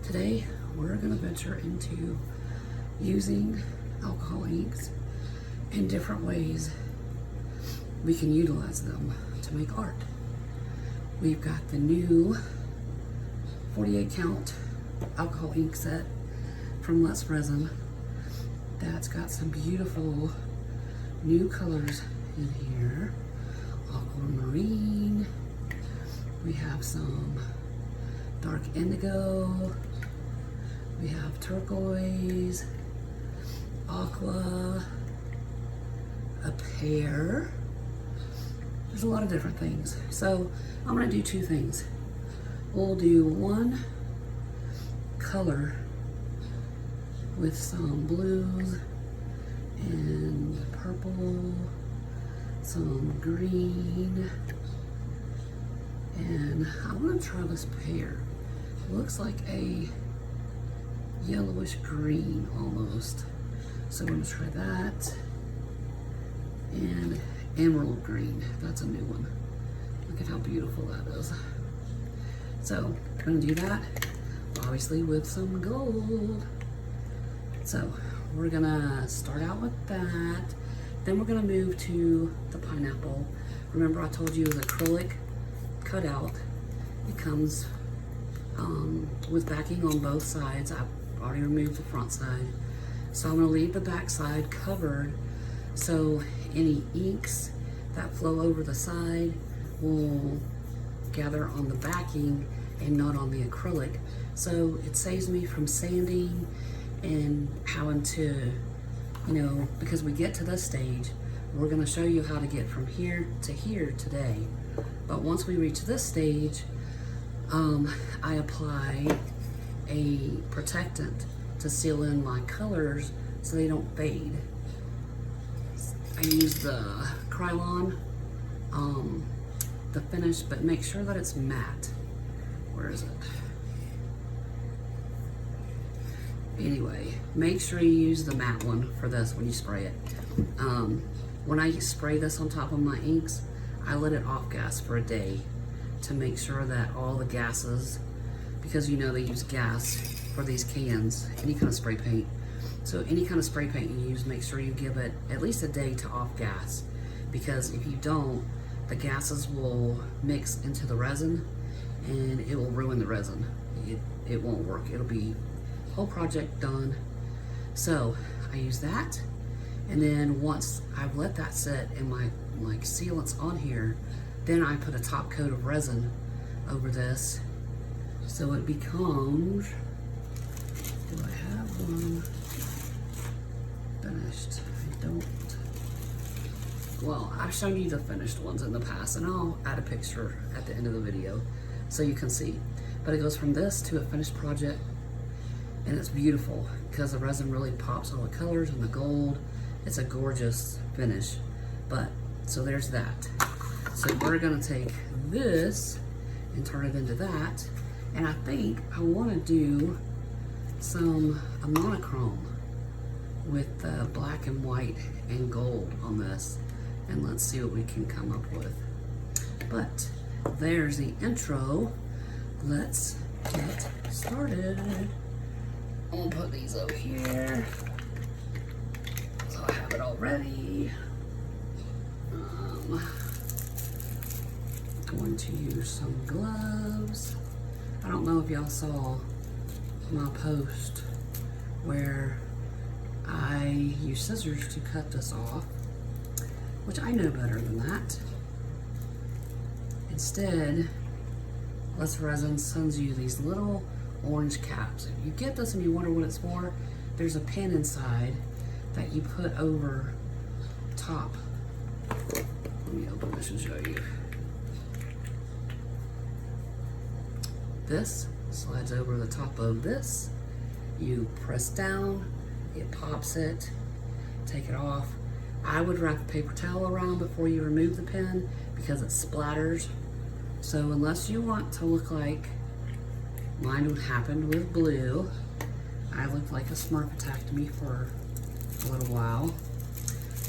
Today we're going to venture into using alcohol inks in different ways we can utilize them to make art. We've got the new 48 count alcohol ink set from Resin that's got some beautiful new colors in here. Aquamarine, we have some dark indigo, we have turquoise, aqua, a pear. There's a lot of different things. So I'm gonna do two things. We'll do one color with some blues and purple, some green, and I want to try this pear. It looks like a yellowish green almost. So I'm going to try that. And emerald green, that's a new one. Look at how beautiful that is. So I'm going to do that, obviously with some gold. So we're going to start out with that. Then we're going to move to the pineapple. Remember I told you it was acrylic cutout. It comes with backing on both sides. I've already removed the front side. So I'm going to leave the back side covered so any inks that flow over the side will gather on the backing and not on the acrylic. So it saves me from sanding and having to, because we get to this stage, we're going to show you how to get from here to here today. But once we reach this stage, I apply a protectant to seal in my colors so they don't fade. I use the Krylon, the finish, but make sure that it's matte. Where is it? Anyway, make sure you use the matte one for this when you spray it. When I spray this on top of my inks, I let it off gas for a day to make sure that all the gases, because they use gas for these cans, any kind of spray paint. So any kind of spray paint you use, make sure you give it at least a day to off gas, because if you don't, the gases will mix into the resin and it will ruin the resin. It won't work. It'll be whole project done. So I use that, and then once I've let that sit and my sealant's on here, then I put a top coat of resin over this so it becomes, do I have one finished? I don't. Well, I've shown you the finished ones in the past, and I'll add a picture at the end of the video so you can see. But it goes from this to a finished project, and it's beautiful because the resin really pops all the colors and the gold. It's a gorgeous finish. But so there's that. So we're gonna take this and turn it into that, and I think I want to do a monochrome with the black and white and gold on this, and let's see what we can come up with. But there's the intro. Let's get started. I'm gonna put these over here so I have it all ready. Going to use some gloves. I don't know if y'all saw my post where I use scissors to cut this off, which I know better than that. Instead, Resin sends you these little orange caps. If you get this and you wonder what it's for, there's a pin inside that you put over top. Let me open this and show you. This slides over the top of this. You press down, it pops it, take it off. I would wrap a paper towel around before you remove the pin because it splatters. So unless you want to look like mine would happen with blue, I looked like a Smurf attacked me for a little while.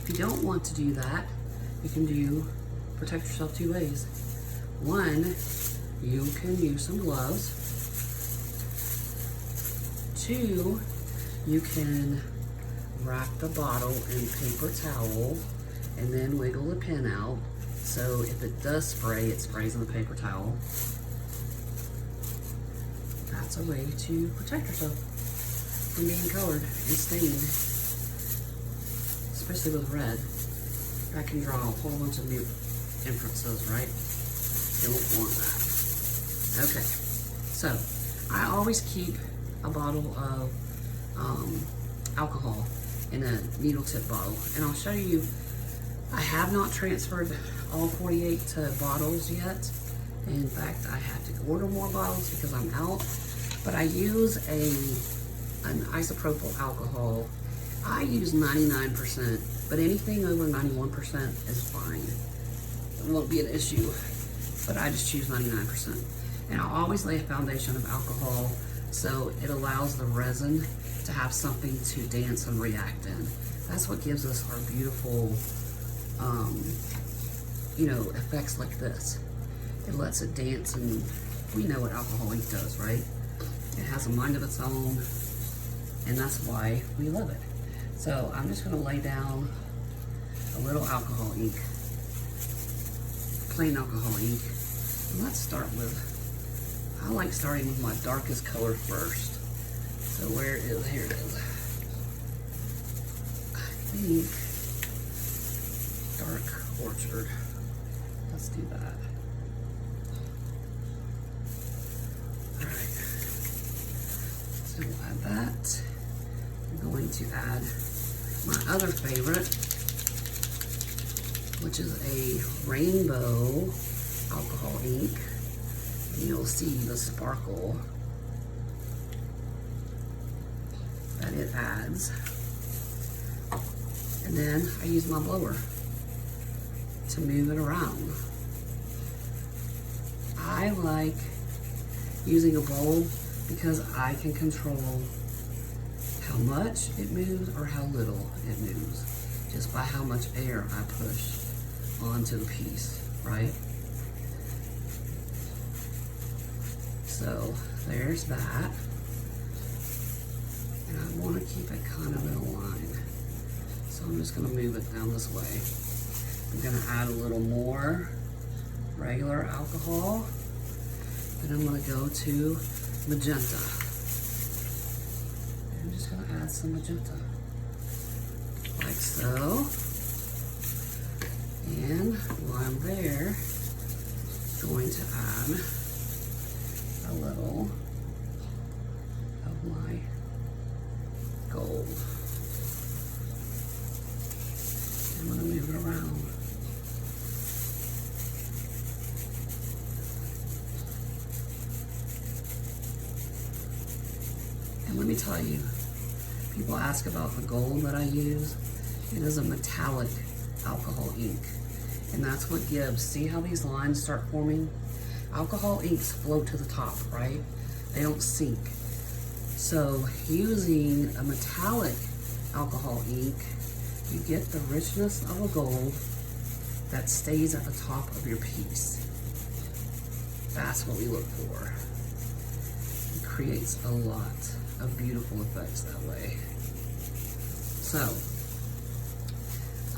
If you don't want to do that, you can protect yourself two ways. One, you can use some gloves 2, you can wrap the bottle in paper towel and then wiggle the pin out. So if it does spray, it sprays in the paper towel. That's a way to protect yourself from being colored and stained, especially with red. That can draw a whole bunch of new inferences, right? Don't want that. Okay, so I always keep a bottle of alcohol in a needle tip bottle, and I'll show you. I have not transferred all 48 to bottles yet. In fact, I have to order more bottles because I'm out. But I use an isopropyl alcohol. I use 99%, but anything over 91% is fine. It won't be an issue, but I just choose 99%. And I'll always lay a foundation of alcohol so it allows the resin to have something to dance and react in. That's what gives us our beautiful, effects like this. It lets it dance, and we know what alcohol ink does, right? It has a mind of its own, and that's why we love it. So I'm just gonna lay down a little alcohol ink, plain alcohol ink. And let's start with, I like starting with my darkest color first. So where is, here it is. I think Dark Orchard. Let's do that. All right. So we'll add that. I'm going to add my other favorite, which is a rainbow alcohol ink. And you'll see the sparkle that it adds. And then I use my blower to move it around. I like using a bowl because I can control how much it moves or how little it moves, just by how much air I push onto the piece, right? So there's that. And I want to keep it kind of in a line. So I'm just going to move it down this way. I'm going to add a little more regular alcohol. Then I'm going to go to magenta. I'm just going to add some magenta, like so. And while I'm there, I'm going to add a little of my gold. I'm going to move it around. And let me tell you, people ask about the gold that I use. It is a metallic alcohol ink. And that's what gives, see how these lines start forming? Alcohol inks float to the top, right? They don't sink. So using a metallic alcohol ink, you get the richness of a gold that stays at the top of your piece. That's what we look for. It creates a lot of beautiful effects that way. So,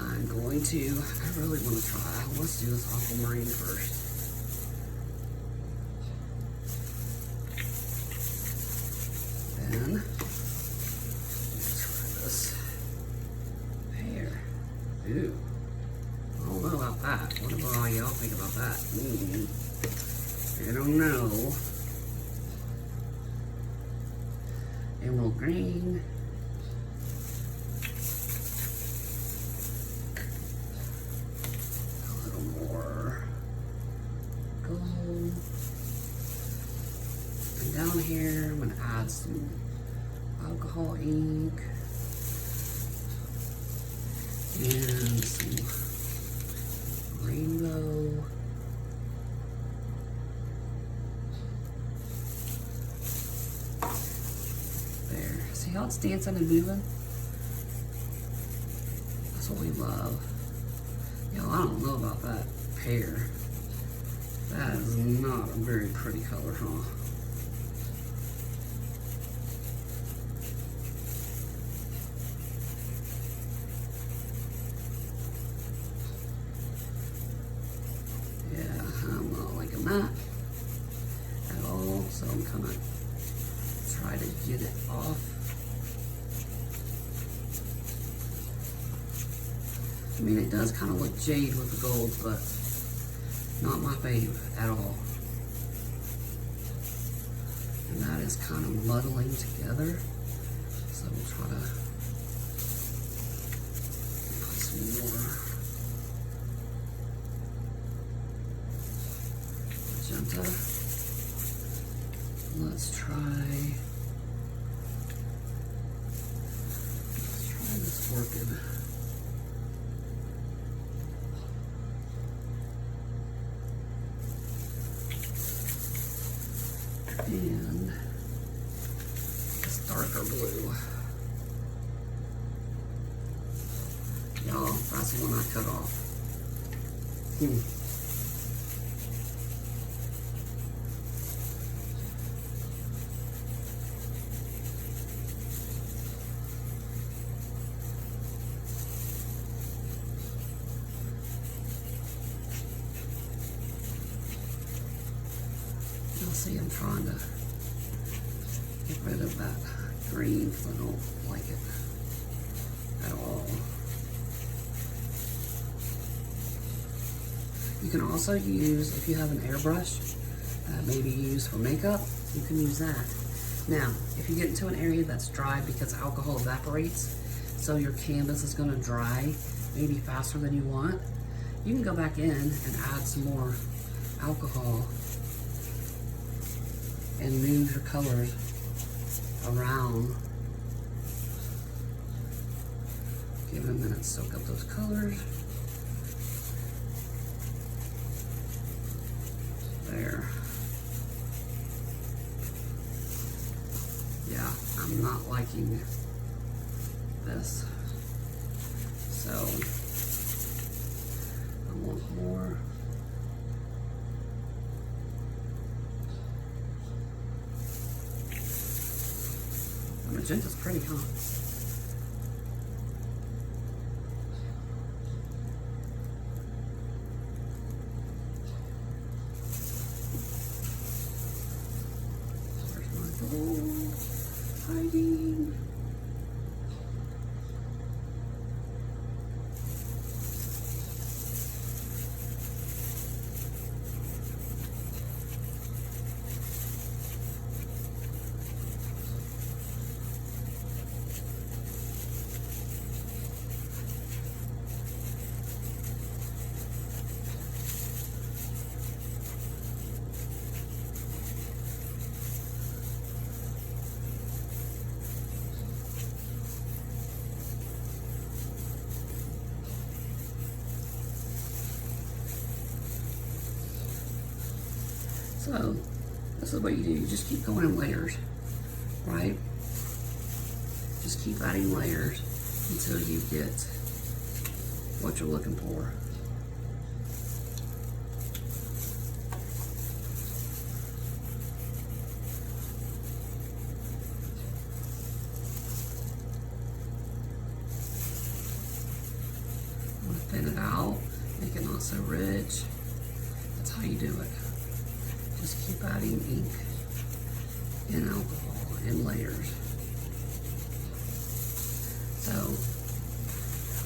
I'm going to, I really want to try, let's do this aquamarine first. Then, let's try this pear. Ooh, I don't know about that. What about all y'all think about that? I don't know. Emerald green. A little more gold. And down here, I'm going to add some alcohol ink and some rainbow. There. See how it's dancing and moving? That's what we love. Yo, I don't know about that pear. That is not a very pretty color, huh? liking that at all, so I'm kind of try to get it off. I mean, it does kind of look jade with the gold, but not my fave at all. And that is kind of muddling together, so we'll try to put some more magenta. Let's try this working. And this darker blue. Y'all, that's the one I cut off. You'll see I'm trying to get rid of that green because I don't like it at all. You can also use, if you have an airbrush that maybe you use for makeup, you can use that. Now, if you get into an area that's dry because alcohol evaporates, so your canvas is going to dry maybe faster than you want, you can go back in and add some more alcohol and move your colors around. Give it a minute to soak up those colors. There. Yeah, I'm not liking this. So, I want more. The magenta's pretty, huh? Hiding. So, this is what you do. You just keep going in layers, right? Just keep adding layers until you get what you're looking for. I'm gonna thin it out, make it not so rich. That's how you do it. Just keep adding ink and alcohol in layers. So,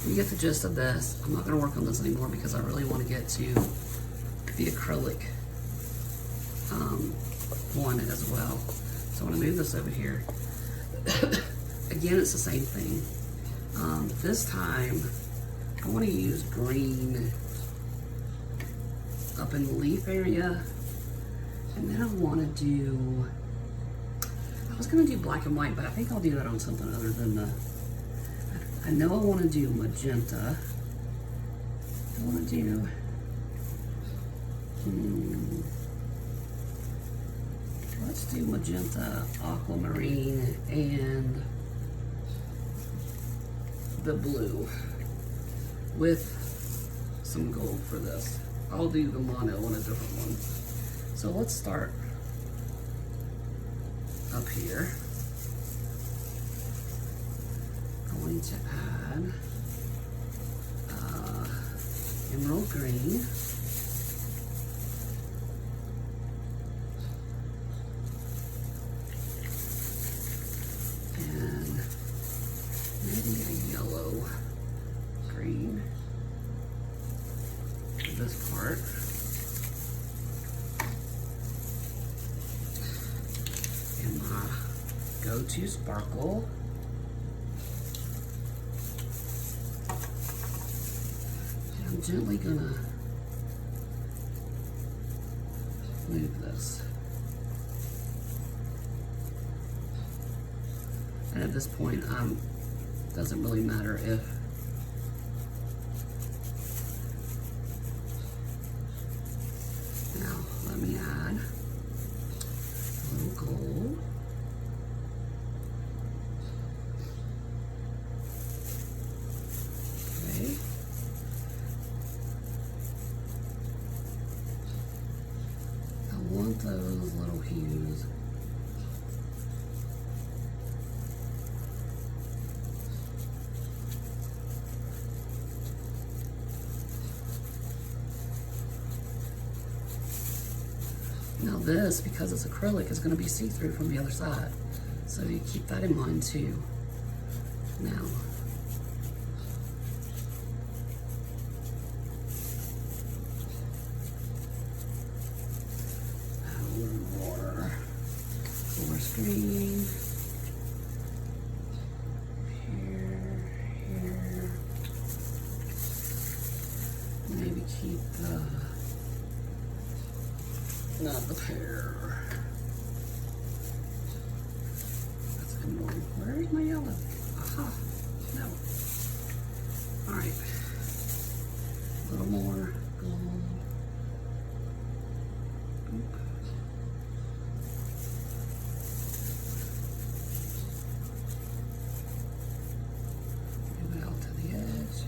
you get the gist of this. I'm not going to work on this anymore because I really want to get to the acrylic one as well. So I'm going to move this over here. Again, it's the same thing. This time, I want to use green up in the leaf area. And then I want to do, I was going to do black and white, but I think I'll do that on something other than the, I know I want to do magenta. I want to do, let's do magenta, aquamarine, and the blue with some gold for this. I'll do the mono on a different one. So let's start up here. Going to add emerald green. go to sparkle. And I'm gently gonna move this. And at this point, doesn't really matter if now let me add a little gold. Okay. I want those little hues. Now this, because it's acrylic, is going to be see-through from the other side. So you keep that in mind too. Now, add a little more color screen. Here. Maybe keep not the pear. That's annoying. Where's my yellow? Aha. No. Alright. A little more gold. Boop. Move it out to the edge.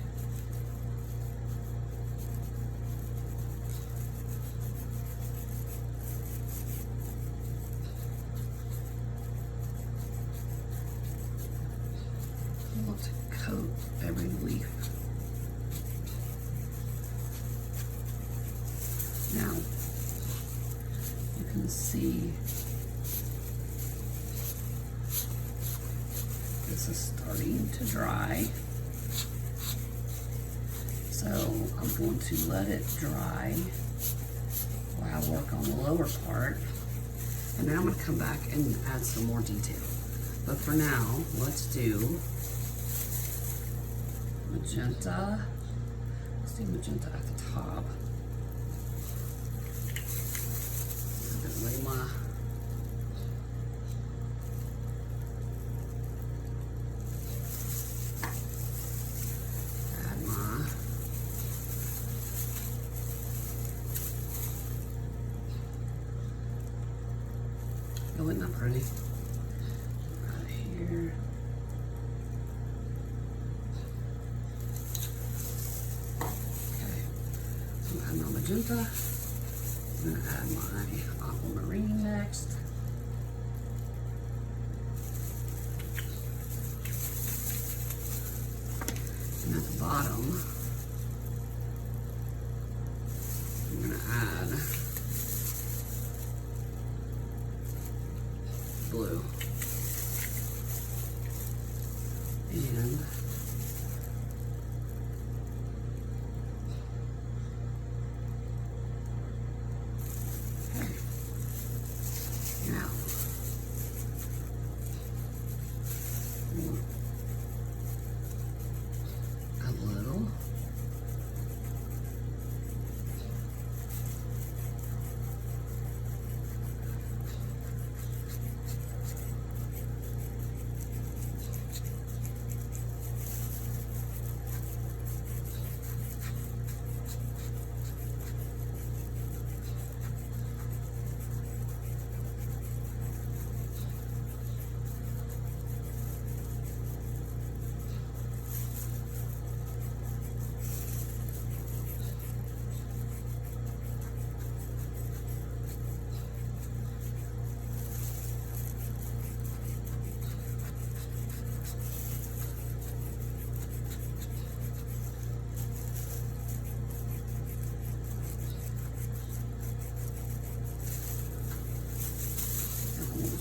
To coat every leaf. Now, you can see this is starting to dry. So I'm going to let it dry while I work on the lower part. And then I'm going to come back and add some more detail. But for now, let's do magenta. Let's do magenta at the top. I'm gonna lay my add my oh, isn't that pretty? Right here. Add my magenta. I'm going to add my aquamarine next. And at the bottom, I'm going to add blue. And now, a little.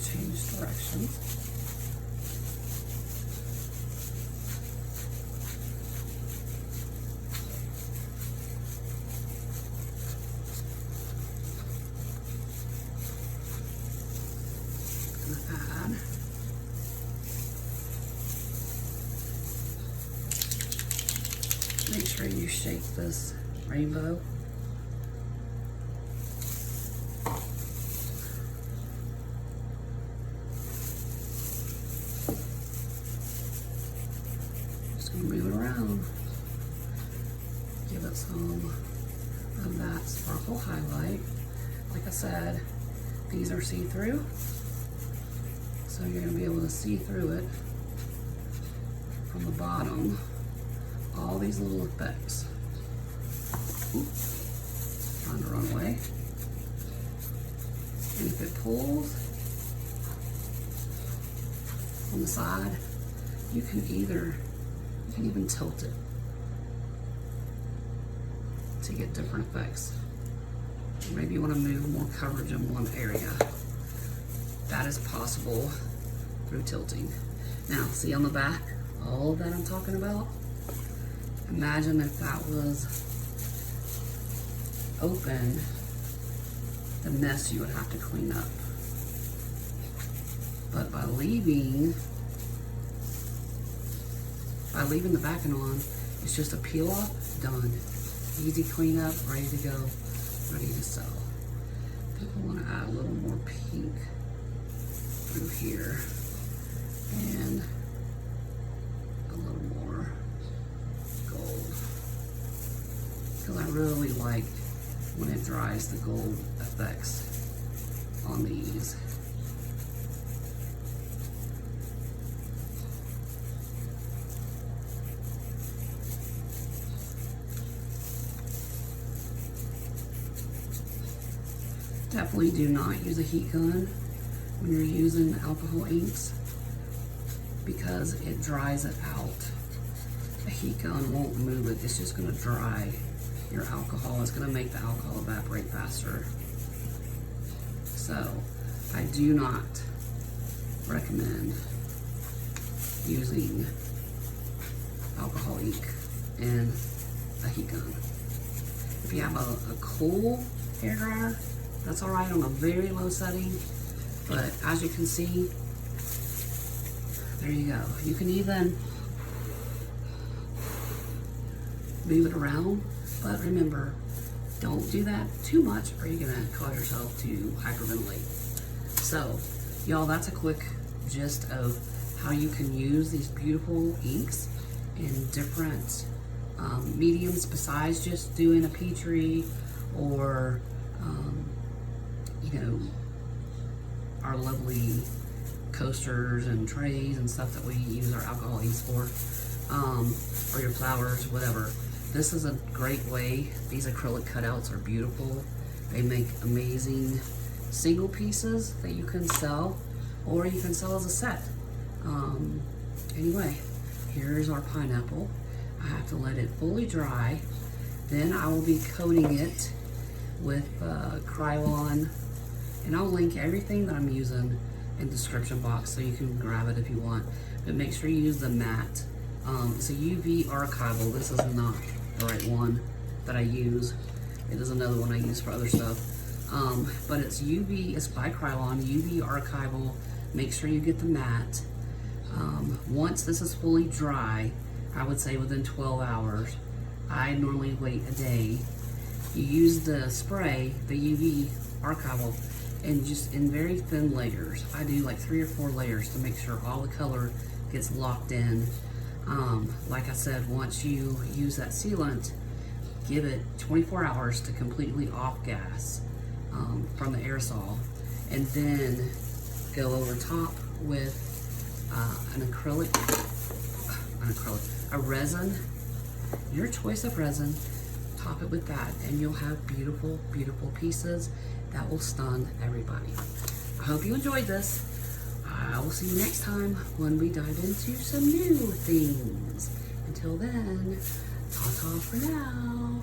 Change directions. Gonna add you shake this rainbow. Just gonna move it around. Give it some of that sparkle highlight. Like I said, these are see-through, so you're gonna be able to see through it from the bottom. All these little effects. Oops, trying to run away. And if it pulls on the side, you can even tilt it to get different effects. Maybe you want to move more coverage in one area. That is possible through tilting. Now, see on the back, all of that I'm talking about? Imagine if that was open, the mess you would have to clean up. But by leaving the backing on, it's just a peel off, done. Easy cleanup, ready to go, ready to sew. I think I want to add a little more pink through here and a little more gold, because I really like when it dries the gold effects on these. Definitely do not use a heat gun when you're using alcohol inks, because it dries it out. A heat gun won't move it, it's just going to dry your alcohol. It's going to make the alcohol evaporate faster. So I do not recommend using alcohol ink in a heat gun. If you have a cool hairdryer, that's all right on a very low setting, but as you can see, there you go. You can even move it around, but remember, don't do that too much or you're gonna cause yourself to hyperventilate. So, y'all, that's a quick gist of how you can use these beautiful inks in different mediums besides just doing a Petri or you know, our lovely coasters and trays and stuff that we use our alcohol inks for, or your flowers, whatever. This is a great way. These acrylic cutouts are beautiful. They make amazing single pieces that you can sell, or you can sell as a set. Anyway, here's our pineapple. I have to let it fully dry. Then I will be coating it with Krylon, and I'll link everything that I'm using in the description box so you can grab it if you want. But make sure you use the matte. It's a UV archival. This is not the right one that I use. It is another one I use for other stuff. But it's UV, it's by Krylon, UV archival. Make sure you get the matte. Once this is fully dry, I would say within 12 hours. I normally wait a day. You use the spray, the UV archival, and just in very thin layers. I do like 3 or 4 layers to make sure all the color gets locked in. Like I said, once you use that sealant, give it 24 hours to completely off gas from the aerosol, and then go over top with a resin, your choice of resin. Top it with that, and you'll have beautiful, beautiful pieces that will stun everybody. I hope you enjoyed this. I will see you next time when we dive into some new things. Until then, ta-ta for now.